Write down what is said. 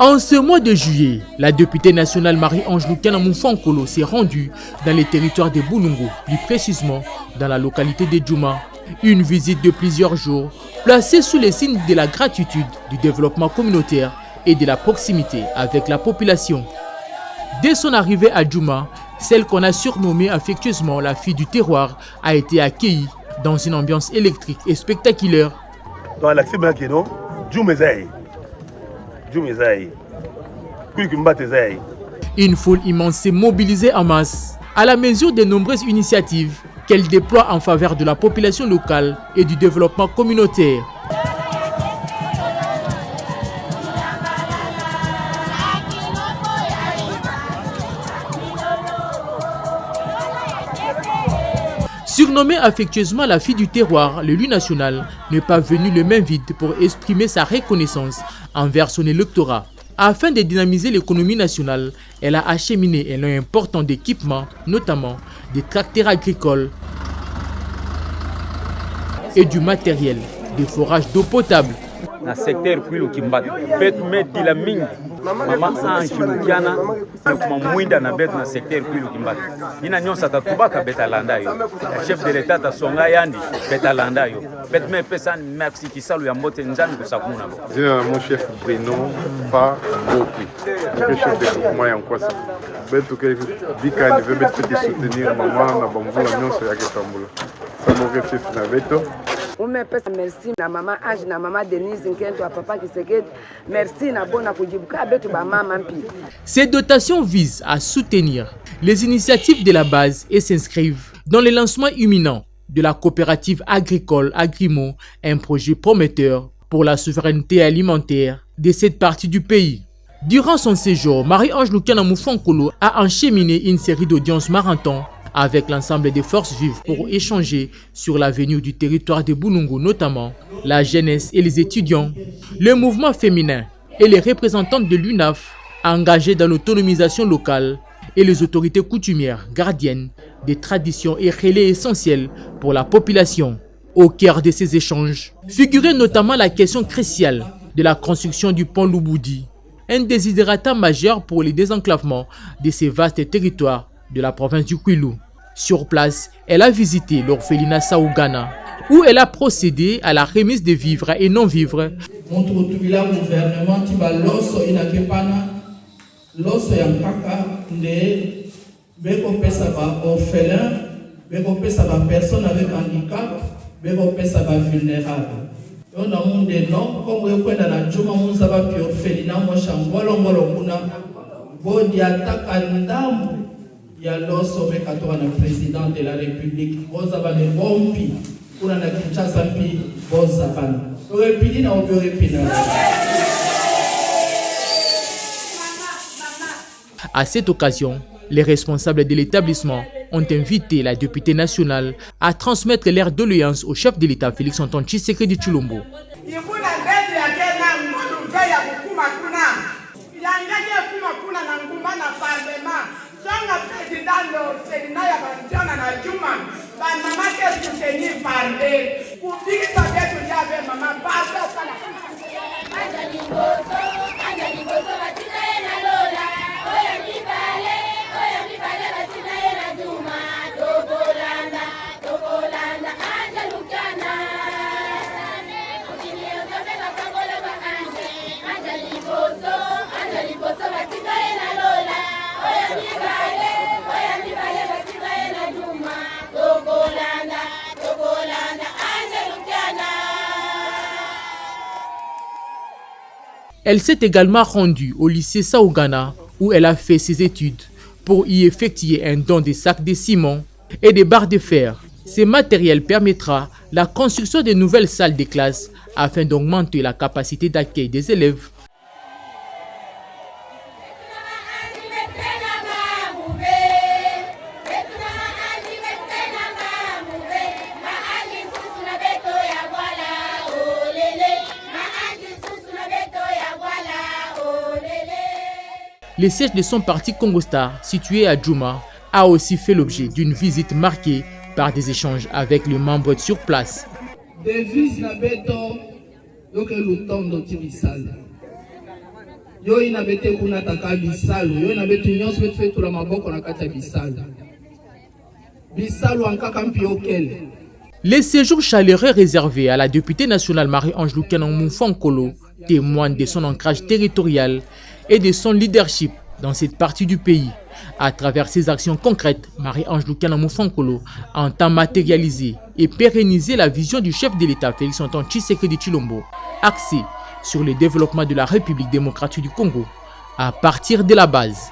En ce mois de juillet, la députée nationale Marie-Ange Lucana Moufankolo s'est rendue dans les territoires de Boulungu, plus précisément dans la localité de Djouma. Une visite de plusieurs jours, placée sous les signes de la gratitude, du développement communautaire et de la proximité avec la population. Dès son arrivée à Djouma, celle qu'on a surnommée affectueusement la fille du terroir a été accueillie dans une ambiance électrique et spectaculaire. Une foule immense s'est mobilisée en masse à la mesure des nombreuses initiatives qu'elle déploie en faveur de la population locale et du développement communautaire. Surnommée affectueusement la fille du terroir, l'élu national n'est pas venu le main vide pour exprimer sa reconnaissance envers son électorat. Afin de dynamiser l'économie nationale, elle a acheminé un lot important d'équipements, notamment des tracteurs agricoles et du matériel de forage d'eau potable. Dans le secteur Kwilu Kimbata, betu meti la mingi, Maman Ange Lukiana, kuma muinda na betu na secteur Kwilu Kimbata. Ina nyonsa tatubaka betalanda yo. Chef de l'État ta songa yandi betalanda yo. Bet me pesa merci kisalu ya mbote nzangu kusakuna bo. Jina mon chef Bruno Fa Bopi. Le chef de groupement ya Nkwasa. Betu ke dika ni veut betu soutenir maman na bamvula nyonso ya Ketambula. Ça mon chef na beto. Merci na maman Ange na maman Denise Nkento à papa Kisekedi. Merci na bona kujibuka betu ba mama mpi. Ces dotations visent à soutenir les initiatives de la base et s'inscrivent dans le lancement imminent de la coopérative agricole Agrimo, un projet prometteur pour la souveraineté alimentaire de cette partie du pays. Durant son séjour, Marie-Ange Lucana Moufankolo a encheminé une série d'audiences marathons avec l'ensemble des forces vives pour échanger sur l'avenir du territoire de Boulungu, notamment la jeunesse et les étudiants, le mouvement féminin et les représentants de l'UNAF engagés dans l'autonomisation locale et les autorités coutumières gardiennes des traditions et relais essentiels pour la population. Au cœur de ces échanges figurait notamment la question cruciale de la construction du pont Lubudi, un désidératat majeur pour le désenclavement de ces vastes territoires de la province du Kwilu. Sur place, elle a visité l'orphelinat Saougana, où elle a procédé à la remise de vivres et non-vivres. Il y a l'osso le président de la République, vous avez le bombi, pour la Kinshasa, vous avez À cette occasion, les responsables de l'établissement ont invité la députée nationale à transmettre leur doléance au chef de l'État Félix-Antoine Tshisekedi Tshilombo. Elle s'est également rendue au lycée Saougana où elle a fait ses études pour y effectuer un don de sacs de ciment et des barres de fer. Ce matériel permettra la construction de nouvelles salles de classe afin d'augmenter la capacité d'accueil des élèves. Le siège de son parti Congo Star, situé à Djouma, a aussi fait l'objet d'une visite marquée par des échanges avec les membres sur place. Yo inabete kuna taka bisalu, yo inabete nyonso betu fetula maboko na kati ya bisalu. Bisalu ankaka mpiokele. Les séjours chaleureux réservés à la députée nationale Marie-Ange Lukiana Moufankolo témoignent de son ancrage territorial et de son leadership dans cette partie du pays. À travers ses actions concrètes, Marie-Ange Lukiana Moufankolo entend matérialiser et pérenniser la vision du chef de l'État Félix-Antoine Tshisekedi Tshilombo, axée sur le développement de la République démocratique du Congo à partir de la base.